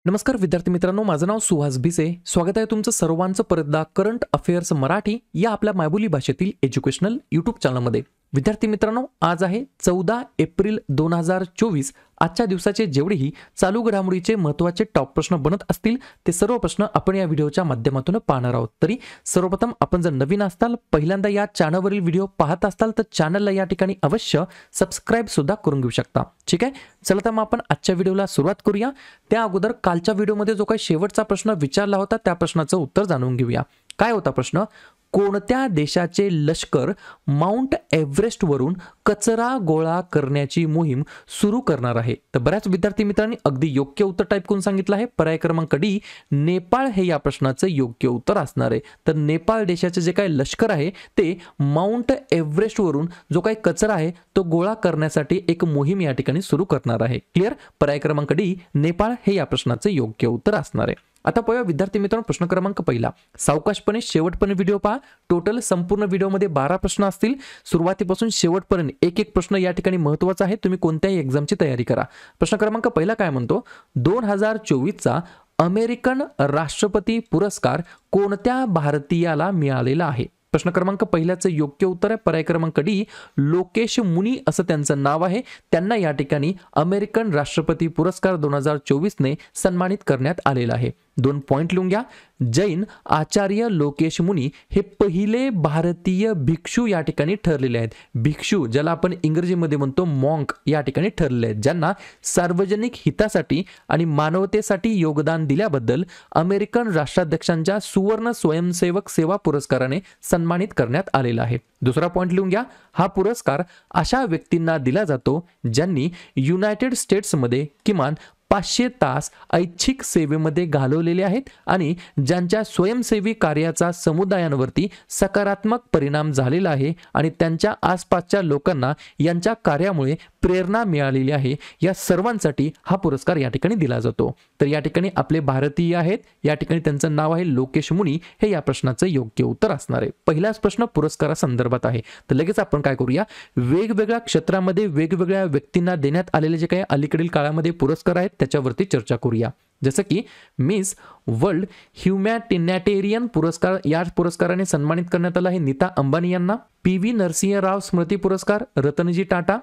नमस्कार विद्यार्थी मित्रांनो, माझं नाव सुहास भिसे. स्वागत आहे तुमचं सर्वांचं परतदा करंट अफेअर्स मराठी या आपल्या मायबोली भाषेतील एज्युकेशनल यूट्यूब चॅनलमध्ये. विद्यार्थी मित्रांनो, आज आहे 14 एप्रिल 2024. आजच्या दिवसाचे जेवढेही चालू घडामोडीचे महत्त्वाचे टॉप प्रश्न बनत असतील ते सर्व प्रश्न आपण या व्हिडिओच्या माध्यमातून पाहणार आहोत. तरी सर्वप्रथम आपण जर नवीन असाल, पहिल्यांदा या चॅनलवरील व्हिडिओ पाहत असाल तर चॅनलला या ठिकाणी अवश्य सबस्क्राइब सुद्धा करून घेऊ शकता. ठीक आहे, चला तर मग आपण आजच्या व्हिडिओला सुरुवात करूया. त्या अगोदर कालच्या व्हिडिओमध्ये जो काही शेवटचा प्रश्न विचारला होता त्या प्रश्नाचं उत्तर जाणून घेऊया. काय होता प्रश्न? कोणत्या देशाचे लष्कर माउंट एव्हरेस्टवरून कचरा गोळा करण्याची मोहीम सुरू करणार आहे? तर बऱ्याच विद्यार्थी मित्रांनी अगदी योग्य उत्तर टाईप करून सांगितलं आहे. पर्याय क्रमांक डी, नेपाळ हे या प्रश्नाचं योग्य उत्तर असणार आहे. तर नेपाळ देशाचे जे काही लष्कर आहे ते माउंट एव्हरेस्टवरून जो काही कचरा आहे तो गोळा करण्यासाठी एक मोहीम या ठिकाणी सुरू करणार आहे. क्लिअर? पर्याय क्रमांक डी, नेपाळ हे या प्रश्नाचं योग्य उत्तर असणार आहे. आता पाहूया विद्यार्थी मित्रांनो, प्रश्न क्रमांक पहिला. सावकाशपणे शेवटपर्यंत व्हिडिओ पहा. टोटल संपूर्ण व्हिडिओमध्ये 12 प्रश्न असतील. सुरुवातीपासून शेवटपर्यंत एक एक प्रश्न या ठिकाणी महत्त्वाचा आहे. तुम्ही कोणत्याही एक्झामची तयारी करा. प्रश्न क्रमांक पहिला काय म्हणतो? 2024चा अमेरिकन राष्ट्रपती पुरस्कार कोणत्या भारतीयाला मिळालेला आहे? प्रश्न क्रमांक पहिल्याचं योग्य उत्तर आहे पर्याय क्रमांक डी, लोकेश मुनी असं त्यांचं नाव आहे. त्यांना या ठिकाणी अमेरिकन राष्ट्रपती पुरस्कार 2024 ने सन्मानित करण्यात आलेला आहे. 2 पॉइंट लिहून घ्या. जैन आचार्य लोकेश मुनी हे पहिले भारतीय भिक्षू या ठिकाणी ठरलेले आहेत. भिक्षू ज्याला आपण इंग्रजीमध्ये म्हणतो मॉन्क या ठिकाणी ठरलेले आहेत, ज्यांना सार्वजनिक हितासाठी आणि मानवतेसाठी योगदान दिल्याबद्दल अमेरिकन राष्ट्राध्यक्षांच्या सुवर्ण स्वयंसेवक सेवा पुरस्काराने सन्मानित करण्यात आलेला आहे. दुसरा पॉइंट लिहून घ्या. हा पुरस्कार अशा व्यक्तींना दिला जातो ज्यांनी युनायटेड स्टेट्समध्ये किमान 500 तास ऐच्छिक सेवेमध्ये घालवलेले आहेत आणि ज्यांच्या स्वयंसेवी कार्याचा समुदायांवरती सकारात्मक परिणाम झालेला आहे आणि त्यांच्या आसपासच्या लोकांना यांच्या कार्यामुळे प्रेरणा मिळालेली आहे. या सर्वांसाठी हा पुरस्कार या ठिकाणी दिला जातो. तर या ठिकाणी आपले भारतीय आहेत, या ठिकाणी त्यांचं नाव आहे लोकेश मुनी. हे या प्रश्नाचं योग्य उत्तर असणार आहे. पहिलाच प्रश्न पुरस्कारासंदर्भात आहे. तर लगेच आपण काय करूया, वेगवेगळ्या क्षेत्रामध्ये वेगवेगळ्या व्यक्तींना देण्यात आलेले जे काही अलीकडील काळामध्ये पुरस्कार आहेत त्याच्यावरती चर्चा करूया. जसं की मिस वर्ल्ड ह्युमॅनिटेरियन पुरस्कार, या पुरस्काराने सन्मानित करण्यात आला आहे नीता अंबानी यांना. PV नरसिंह राव स्मृती पुरस्कार रतनजी टाटा.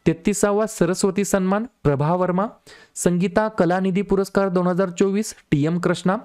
33वा सरस्वती सन्मान प्रभा वर्मा. संगीता कलानिधी पुरस्कार 2024 TM कृष्णा.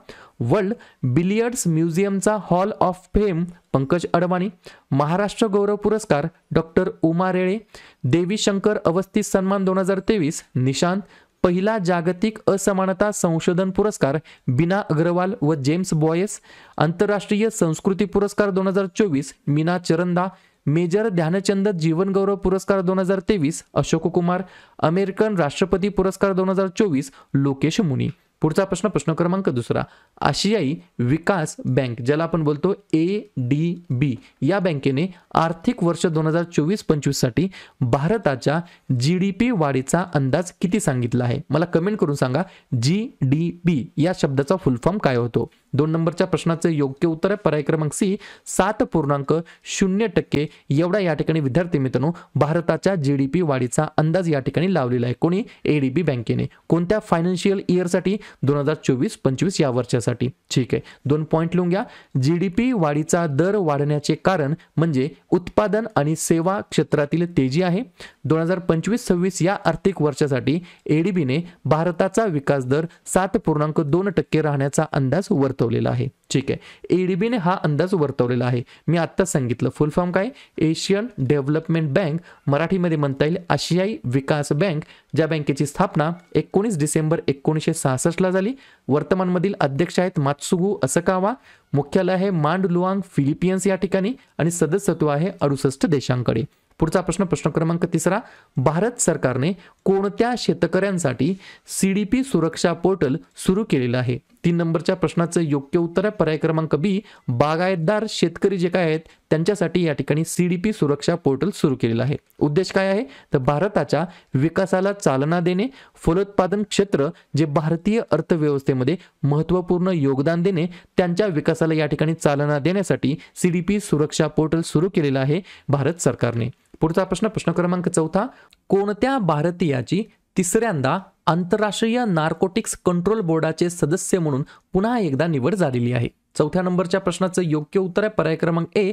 वर्ल्ड बिलियर्ड्स म्युझियमचा hall of fame Pankaj Advani. Maharashtra गौरव पुरस्कार डॉक्टर उमा रेळे. देवी शंकर अवस्थी सन्मान 2023 निशांत. पहिला जागतिक असमानता संशोधन पुरस्कार बीना अग्रवाल व जेम्स बॉयस. आंतरराष्ट्रीय संस्कृती पुरस्कार 2024 मीना चरंदा. मेजर ध्यानचंद जीवन गौरव पुरस्कार 2023 अशोक कुमार. अमेरिकन राष्ट्रपती पुरस्कार 2024 लोकेश मुनी. पुढचा प्रश्न, प्रश्न क्रमांक दुसरा. आशियाई विकास बँक ज्याला आपण बोलतो ADB या बँकेने आर्थिक वर्ष 2024-25 साठी भारताच्या GDP वाढीचा अंदाज किती सांगितला आहे? मला कमेंट करून सांगा GDP या शब्दाचा फुल फॉर्म काय होतो. 2 नंबरच्या प्रश्नाचे योग्य उत्तर आहे पर्याय क्रमांक सी, 7.0% एवढा या ठिकाणी विद्यार्थी मित्रांनो भारताच्या GDP वाढीचा अंदाज या ठिकाणी लावलेला आहे. कोणी? ADB बँकेने. कोणत्या फायनान्शियल इयरसाठी? 2024-25 या वर्षासाठी. ठीक आहे, 2 पॉइंट लिहून घ्या. GDP वाढीचा दर वाढण्याचे कारण म्हणजे उत्पादन आणि सेवा क्षेत्रातील तेजी आहे. 2025-26 या आर्थिक वर्षासाठी ADB ने भारताचा विकास दर 7.2% राहण्याचा अंदाज वर्तवलेला आहे. ठीक आहे, ADB ने हा अंदाज वर्तवलेला आहे. मी आत्ताच सांगितलं फुल फॉर्म काय? एशियन डेव्हलपमेंट बँक, मराठीमध्ये म्हणता येईल आशियाई विकास बँक, ज्या बँकेची स्थापना 19 डिसेंबर 1966 ला झाली. वर्तमानमधील अध्यक्ष आहेत मात्सुगु असकावा. मुख्यालय आहे मांडलुआंग फिलिपियन्स या ठिकाणी आणि सदस्यत्व आहे 68 देशांकडे. पुढचा प्रश्न, प्रश्न क्रमांक तिसरा. भारत सरकारने कोणत्या शेतकऱ्यांसाठी CDP सुरक्षा पोर्टल सुरू केलेलं आहे? 3 नंबरच्या प्रश्नाचं योग्य उत्तर आहे पर्याय क्रमांक बी, बागायतदार शेतकरी जे काय आहेत त्यांच्यासाठी या ठिकाणी CDP सुरक्षा पोर्टल सुरू केलेलं आहे. उद्देश काय आहे? तर भारताच्या विकासाला चालना देणे, फलोत्पादन क्षेत्र जे भारतीय अर्थव्यवस्थेमध्ये महत्त्वपूर्ण योगदान देणे, त्यांच्या विकासाला या ठिकाणी चालना देण्यासाठी CDP सुरक्षा पोर्टल सुरू केलेलं आहे भारत सरकारने. पुढचा प्रश्न, प्रश्न क्रमांक 4. कोणत्या भारतीयाची तिसऱ्यांदा आंतरराष्ट्रीय नार्कोटिक्स कंट्रोल बोर्डाचे सदस्य म्हणून पुन्हा एकदा निवड झालेली आहे? चौथ्या नंबरच्या प्रश्नाचं योग्य उत्तर आहे पर्याय क्रमांक ए,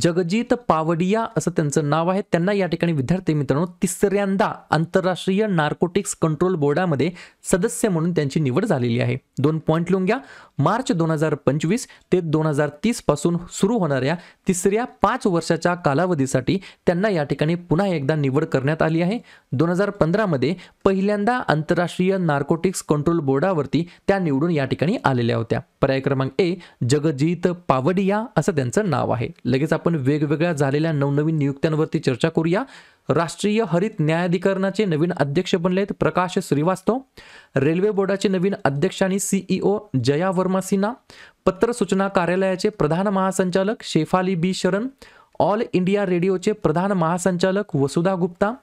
जगजीत पावडिया असं त्यांचं नाव आहे. त्यांना या ठिकाणी विद्यार्थी मित्रांनो तिसऱ्यांदा आंतरराष्ट्रीय नार्कोटिक्स कंट्रोल बोर्डामध्ये सदस्य म्हणून त्यांची निवड झालेली आहे. 2 पॉइंट लिहून घ्या. मार्च 2025 ते 2030 पासून सुरू होणाऱ्या तिसऱ्या 5 वर्षाच्या कालावधीसाठी त्यांना या ठिकाणी पुन्हा एकदा निवड करण्यात आली आहे. 2015 मध्ये पहिल्यांदा आंतरराष्ट्रीय नार्कोटिक्स कंट्रोल बोर्डावरती त्या निवडून या ठिकाणी आलेल्या होत्या. पर्याय क्रमांक ए, जगजीत पावडिया असं त्यांचं नाव आहे. लगेच आपण वेगवेगळ्या झालेल्या नवनवीन नियुक्त्यांवरती चर्चा करूया. राष्ट्रीय हरित न्यायाधिकरणाचे नवीन अध्यक्ष बनलेत प्रकाश श्रीवास्तव. रेल्वे बोर्डाचे नवीन अध्यक्ष आणि सीईओ जया वर्मा सिन्हा. पत्र सूचना कार्यालयाचे प्रधान महासंचालक शेफाली बी शरण. ऑल इंडिया रेडिओचे प्रधान महासंचालक वसुधा गुप्ता.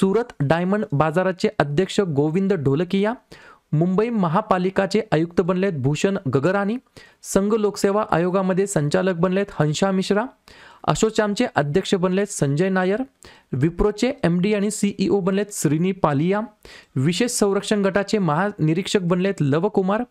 सुरत डायमंड बाजाराचे अध्यक्ष गोविंद ढोलकिया. मुंबई महापालिकाचे आयुक्त बनलेत भूषण गगरानी. संघ लोकसेवा आयोगामध्ये संचालक बनलेत हंसा मिश्रा. असोचॅमचे अध्यक्ष बनलेत संजय नायर. विप्रोचे एमडी आणि सीईओ बनलेत श्रीनी पालिया. विशेष संरक्षण गटाचे महानिरीक्षक बनलेत लवकुमार.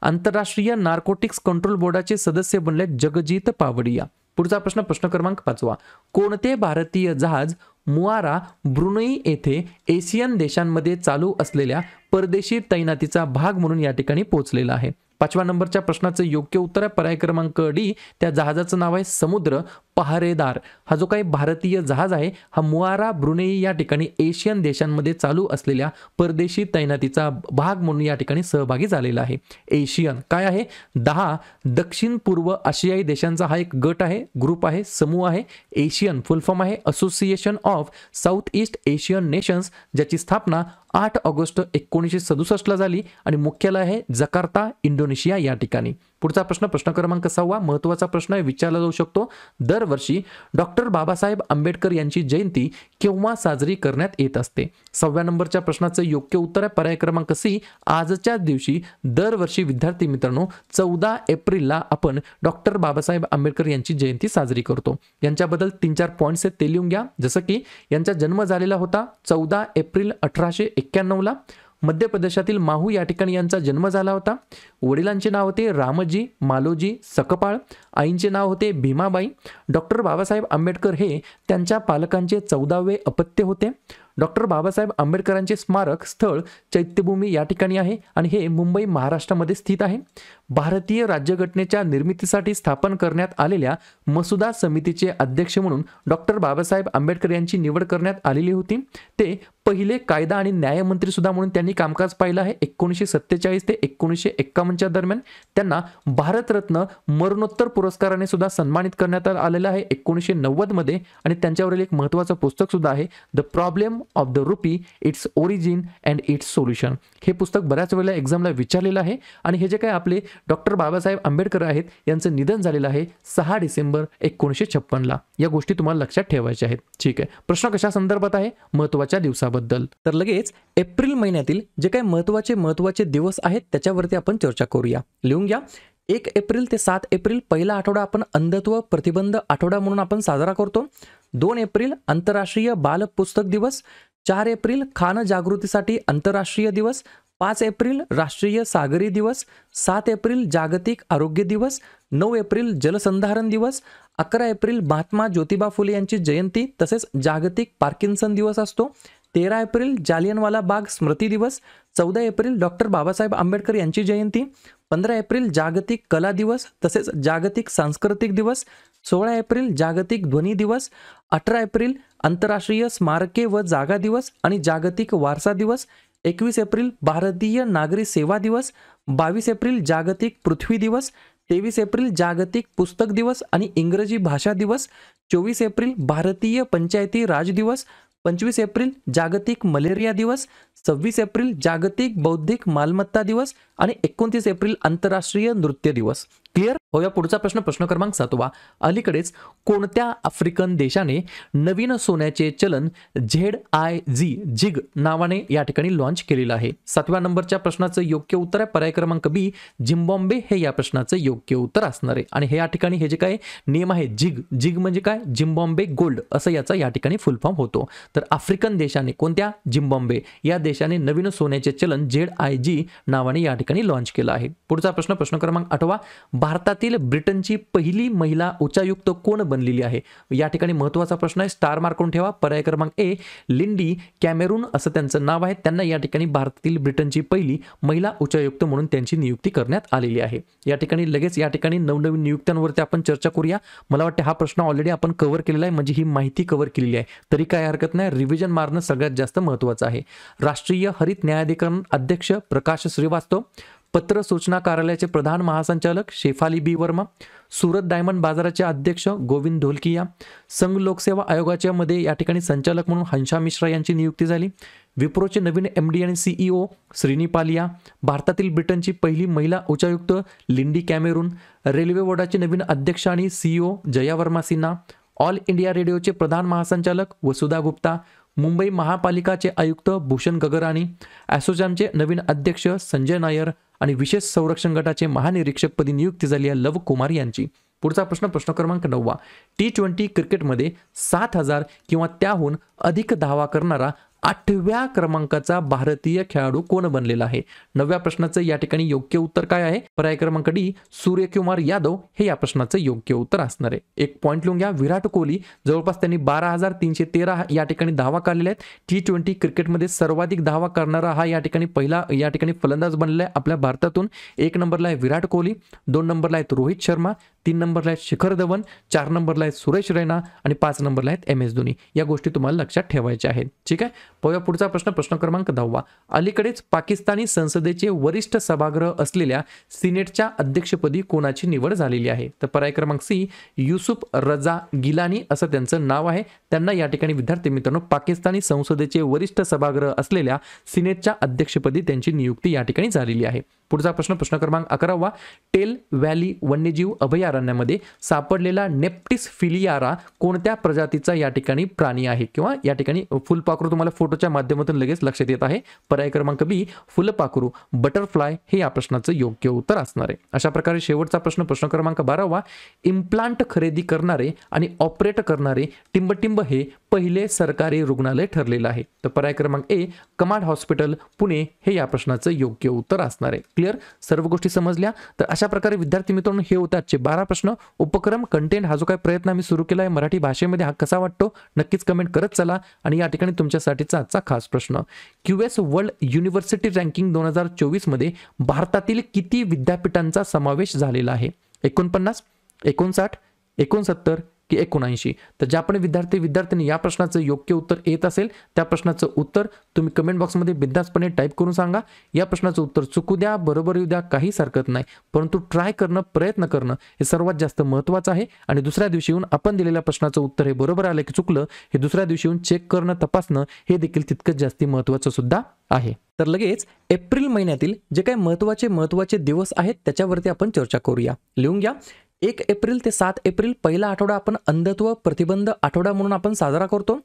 आंतरराष्ट्रीय नार्कोटिक्स कंट्रोल बोर्डाचे सदस्य बनलेत जगजीत पावडिया. पुढचा प्रश्न, प्रश्न क्रमांक 5. कोणते भारतीय जहाज मुआरा ब्रुनई येथे एशियन देशांमध्ये चालू असलेल्या परदेशी तैनातीचा भाग म्हणून या ठिकाणी पोहोचलेला आहे? 5व्या नंबरच्या प्रश्नाचं योग्य उत्तर आहे पर्याय क्रमांक डी. त्या जहाजाचं नाव आहे समुद्र पहारेदार. हा जो काही भारतीय जहाज आहे हा मुआरा ब्रुनेई या ठिकाणी एशियन देशांमध्ये चालू असलेल्या परदेशी तैनातीचा भाग म्हणून या ठिकाणी सहभागी झालेला आहे. एशियन काय आहे? 10 दक्षिण पूर्व आशियाई देशांचा हा एक गट आहे, ग्रुप आहे, समूह आहे. एशियन फुल फॉर्म आहे association of south east Asian nations, ज्याची स्थापना 8 ऑगस्ट 1967 ला झाली आणि मुख्यालय आहे जकार्ता इंडोनेशिया या ठिकाणी. पुढचा प्रश्न, प्रश्न क्रमांक 6. महत्त्वाचा प्रश्न आहे, विचारला जाऊ शकतो. दरवर्षी डॉक्टर बाबासाहेब आंबेडकर यांची जयंती केव्हा साजरी करण्यात येत असते? 6व्या नंबरच्या प्रश्नाचं योग्य उत्तर आहे पर्याय क्रमांक सी, आजच्या दिवशी. दरवर्षी विद्यार्थी मित्रांनो 14 एप्रिलला आपण डॉक्टर बाबासाहेब आंबेडकर यांची जयंती साजरी करतो. यांच्याबद्दल 3-4 पॉईंट्स आहेत ते लिहून घ्या. जसं की यांचा जन्म झालेला होता 14 एप्रिल 1891 ला. मध्य प्रदेशातील माहू या ठिकाणी यांचा जन्म झाला होता. वडिलांचे नाव होते रामजी मालोजी सकपाळ. आईंचे नाव होते भीमाबाई. डॉक्टर बाबासाहेब आंबेडकर हे त्यांच्या पालकांचे 14वे अपत्य होते. डॉक्टर बाबासाहेब आंबेडकरांचे स्मारक स्थळ चैत्यभूमी या ठिकाणी आहे आणि हे मुंबई महाराष्ट्रामध्ये स्थित आहे. भारतीय राज्यघटनेच्या निर्मितीसाठी स्थापन करण्यात आलेल्या मसुदा समितीचे अध्यक्ष म्हणून डॉक्टर बाबासाहेब आंबेडकर यांची निवड करण्यात आलेली होती. ते पहिले कायदा आणि न्यायमंत्री सुद्धा म्हणून त्यांनी कामकाज पाहिलं आहे. 1947 ते 1951 दरम्यान त्यांना भारतरत्न मरणोत्तर पुरस्काराने सुद्धा सन्मानित करण्यात आलेलं आहे 1990 मध्ये. आणि त्यांच्यावरील एक महत्त्वाचं पुस्तक सुद्धा आहे, the problem of the rupee, its origin and it's solution. हे पुस्तक बऱ्याच वेळेला एक्झामला विचारलेलं आहे. आणि हे जे काही आपले डॉक्टर बाबासाहेब आंबेडकर आहेत यांचं निधन झालेलं आहे 6 डिसेंबर 1956 ला. या गोष्टी तुम्हाला लक्षात ठेवायच्या आहेत. ठीक आहे. प्रश्न कशा संदर्भात आहे? महत्त्वाच्या दिवसाबद्दल. तर लगेच एप्रिल महिन्यातील जे काही महत्त्वाचे दिवस आहेत त्याच्यावरती आपण चर्चा करूया. लिहून घ्या. 1 एप्रिल ते 7 एप्रिल पहिला आठवडा आपण अंधत्व प्रतिबंध आठवडा म्हणून आपण साजरा करतो. 2 एप्रिल आंतरराष्ट्रीय बाल पुस्तक दिवस. 4 एप्रिल खान जागृतीसाठी आंतरराष्ट्रीय दिवस. 5 एप्रिल राष्ट्रीय सागरी दिवस. 7 एप्रिल जागतिक आरोग्य दिवस. 9 एप्रिल जलसंधारण दिवस. 11 एप्रिल महात्मा ज्योतिबा फुले यांची जयंती तसेच जागतिक पार्किन्सन दिवस असतो. 13 एप्रिल जालियनवाला बाग स्मृती दिवस. 14 एप्रिल डॉक्टर बाबासाहेब आंबेडकर यांची जयंती. 15 एप्रिल जागतिक कला दिवस तसेच जागतिक सांस्कृतिक दिवस. 16 एप्रिल जागतिक ध्वनी दिवस. 18 एप्रिल आंतरराष्ट्रीय स्मारके व जागा दिवस आणि जागतिक वारसा दिवस. 21 एप्रिल भारतीय नागरी सेवा दिवस. 22 एप्रिल जागतिक पृथ्वी दिवस. 23 एप्रिल जागतिक पुस्तक दिवस आणि इंग्रजी भाषा दिवस. 24 एप्रिल भारतीय पंचायती राज दिवस. 25 एप्रिल जागतिक मलेरिया दिवस. 26 एप्रिल जागतिक बौद्धिक मालमत्ता दिवस आणि 29 एप्रिल आंतरराष्ट्रीय नृत्य दिवस. क्लिअर? हो, या पुढचा प्रश्न क्रमांक 7वा. अलीकडेच कोणत्या आफ्रिकन देशाने नवीन सोन्याचे चलन ZIG नावाने या ठिकाणी लॉन्च केलेलं आहे? 7व्या नंबरच्या प्रश्नाचं योग्य उत्तर आहे पर्याय क्रमांक बी, झिम्बाब्वे हे या प्रश्नाचं योग्य उत्तर असणार आहे. आणि हे या ठिकाणी हे जे काय नियम आहे जिग म्हणजे काय, झिम्बाब्वे गोल्ड असं याचा या ठिकाणी फुल फॉर्म होतो. तर आफ्रिकन देशाने, कोणत्या, झिम्बाब्वे या देशाने नवीन सोन्याचे चलन ZIG नावाने या ठिकाणी लॉन्च केलं आहे. पुढचा प्रश्न क्रमांक 8वा. भारतातील ब्रिटनची पहिली महिला उच्चायुक्त कोण बनलेली आहे? या ठिकाणी महत्त्वाचा प्रश्न आहे, स्टार मार्क करून ठेवा. पर्याय क्रमांक ए, लिंडी कॅमेरून असं त्यांचं नाव आहे. त्यांना या ठिकाणी भारतातील ब्रिटनची पहिली महिला उच्चायुक्त म्हणून त्यांची नियुक्ती करण्यात आलेली आहे. या ठिकाणी लगेच या ठिकाणी नवनवीन नियुक्त्यांवरती आपण चर्चा करूया. मला वाटतं हा प्रश्न ऑलरेडी आपण कव्हर केलेला आहे, म्हणजे ही माहिती कव्हर केलेली आहे, तरी काय हरकत नाही. रिव्हिजन मारणं सगळ्यात जास्त महत्त्वाचं आहे. राष्ट्रीय हरित न्यायाधिकरण अध्यक्ष प्रकाश श्रीवास्तव, पत्र सूचना कार्यालयाचे प्रधान महासंचालक शेफाली बी वर्मा, सुरत डायमंड बाजाराचे अध्यक्ष गोविंद ढोलकिया, संघ लोकसेवा आयोगाच्या मध्ये या ठिकाणी संचालक म्हणून हंसा मिश्रा यांची नियुक्ती झाली. विप्रोचे नवीन MD आणि CEO श्रीनी पालिया, भारतातील ब्रिटनची पहिली महिला उच्चायुक्त लिंडी कॅमेरून, रेल्वे बोर्डाचे नवीन अध्यक्ष आणि CEO Jaya Varma Sinha, all India रेडिओचे प्रधान महासंचालक वसुधा गुप्ता, मुंबई महापालिकाचे आयुक्त भूषण गगराणी, ॲसोचॅमचे नवीन अध्यक्ष संजय नायर आणि विशेष संरक्षण गटाचे महानिरीक्षकपदी नियुक्ती झाली आहे लव कुमार यांची. पुढचा प्रश्न क्रमांक 9वा. T20 क्रिकेटमध्ये 7,000 किंवा त्याहून अधिक धावा करणारा 8व्या क्रमांकाचा भारतीय खेळाडू कोण बनलेला आहे? 9व्या प्रश्नाचं या ठिकाणी योग्य उत्तर काय आहे? पर्याय क्रमांक डी, सूर्यकुमार यादव हे या प्रश्नाचं योग्य उत्तर असणार आहे. एक पॉईंट लिहून घ्या. विराट कोहली जवळपास त्यांनी 12,313 या ठिकाणी धावा काढलेल्या आहेत. T20 क्रिकेटमध्ये सर्वाधिक धावा करणारा हा या ठिकाणी पहिला या ठिकाणी फलंदाज बनलेला आहे आपल्या भारतातून. 1 नंबरला आहे विराट कोहली, 2 नंबरला आहेत रोहित शर्मा, 3 नंबरला आहेत शिखर धवन, 4 नंबरला आहेत सुरेश रैना आणि 5 नंबरला आहेत MS धोनी. या गोष्टी तुम्हाला लक्षात ठेवायच्या आहेत. ठीक आहे. पुढचा प्रश्न क्रमांक 10वा. अलीकडेच पाकिस्तानी संसदेचे वरिष्ठ सभागृह असलेल्या सिनेटच्या अध्यक्षपदी कोणाची निवड झालेली आहे? तर पर्याय क्रमांक सी, युसुफ रजा गिलानी असं त्यांचं नाव आहे. त्यांना या ठिकाणी विद्यार्थी मित्रांनो पाकिस्तानी संसदेचे वरिष्ठ सभागृह असलेल्या सिनेटच्या अध्यक्षपदी त्यांची नियुक्ती या ठिकाणी झालेली आहे. पुढचा प्रश्न क्रमांक 11वा. टेल व्हॅली वन्यजीव अभयारण्यामध्ये सापडलेला नेप्टिस फिलियारा कोणत्या प्रजातीचा या ठिकाणी प्राणी आहे? किंवा या ठिकाणी फुलपाखरू तुम्हाला फोटोच्या माध्यमातून लगेच लक्षात येत आहे. पर्याय क्रमांक बी, फुलपाखरू बटरफ्लाय हे या प्रश्नाचं योग्य उत्तर असणार आहे. अशा प्रकारे शेवटचा प्रश्न क्रमांक 12वा. इम्प्लांट खरेदी करणारे आणि ऑपरेट करणारे टिंबटिंब हे पहिले सरकारी रुग्णालय ठरलेलं आहे. तर पर्याय क्रमांक ए, कमांड हॉस्पिटल पुणे हे या प्रश्नाचं योग्य उत्तर असणार आहे. क्लिअर? सर्व गोष्टी समजल्या? तर अशा प्रकारे विद्यार्थी मित्रांनो हे होते आजचे 12 प्रश्न. उपक्रम कंटेंट हा जो काही प्रयत्न आम्ही सुरू केला आहे मराठी भाषेमध्ये हा कसा वाटतो नक्कीच कमेंट करत चला. आणि या ठिकाणी तुमच्यासाठीचा आजचा खास प्रश्न, QS वर्ल्ड युनिव्हर्सिटी रँकिंग 2024 मध्ये भारतातील किती विद्यापीठांचा समावेश झालेला आहे? 49, 59, 69 की 79? तर ज्या पण विद्यार्थ्यांनी या प्रश्नाचं योग्य उत्तर येत असेल त्या प्रश्नाचं उत्तर तुम्ही कमेंट बॉक्समध्ये बिंदासपणे टाईप करून सांगा. या प्रश्नाचं उत्तर चुकू द्या, बरोबर येऊ द्या, काहीच हरकत नाही, परंतु ट्राय करणं, प्रयत्न करणं हे सर्वात जास्त महत्त्वाचं आहे. आणि दुसऱ्या दिवशी येऊन आपण दिलेल्या प्रश्नाचं उत्तर हे बरोबर आलं की चुकलं हे दुसऱ्या दिवशी येऊन चेक करणं, तपासणं हे देखील तितकंच जास्त महत्त्वाचं सुद्धा आहे. तर लगेच एप्रिल महिन्यातील जे काही महत्त्वाचे दिवस आहेत त्याच्यावरती आपण चर्चा करूया. लिहून घ्या. 1 एप्रिल ते 7 एप्रिल पहिला आठवडा आपण अंधत्व प्रतिबंध आठवडा म्हणून आपण साजरा करतो.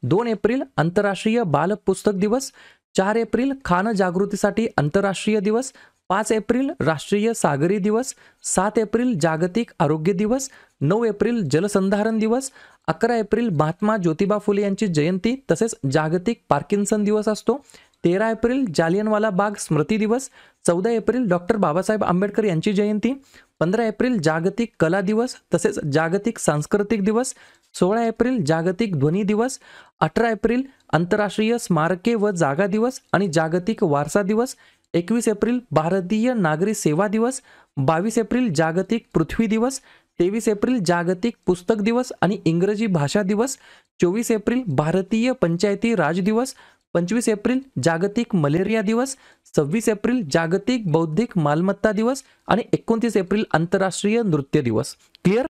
2 एप्रिल आंतरराष्ट्रीय बाल पुस्तक दिवस, 4 एप्रिल खान जागृतीसाठी आंतरराष्ट्रीय दिवस, 5 एप्रिल राष्ट्रीय सागरी दिवस, 7 एप्रिल जागतिक आरोग्य दिवस, 9 एप्रिल जलसंधारण दिवस, 11 एप्रिल महात्मा ज्योतिबा फुले यांची जयंती तसेच जागतिक पार्किन्सन दिवस असतो, 13 एप्रिल जालियनवाला बाग स्मृती दिवस, 14 एप्रिल डॉक्टर बाबासाहेब आंबेडकर यांची जयंती, 15 एप्रिल जागतिक कला दिवस तसेच जागतिक सांस्कृतिक दिवस, 16 एप्रिल जागतिक ध्वनी दिवस, 18 एप्रिल आंतरराष्ट्रीय स्मारके व जागा दिवस आणि जागतिक वारसा दिवस, 21 एप्रिल भारतीय नागरी सेवा दिवस, 22 एप्रिल जागतिक पृथ्वी दिवस, 23 एप्रिल जागतिक पुस्तक दिवस आणि इंग्रजी भाषा दिवस, 24 एप्रिल भारतीय पंचायती राज दिवस, 25 एप्रिल जागतिक मलेरिया दिवस, 26 एप्रिल जागतिक बौद्धिक मालमत्ता दिवस आणि 29 एप्रिल आंतरराष्ट्रीय नृत्य दिवस. क्लिअर?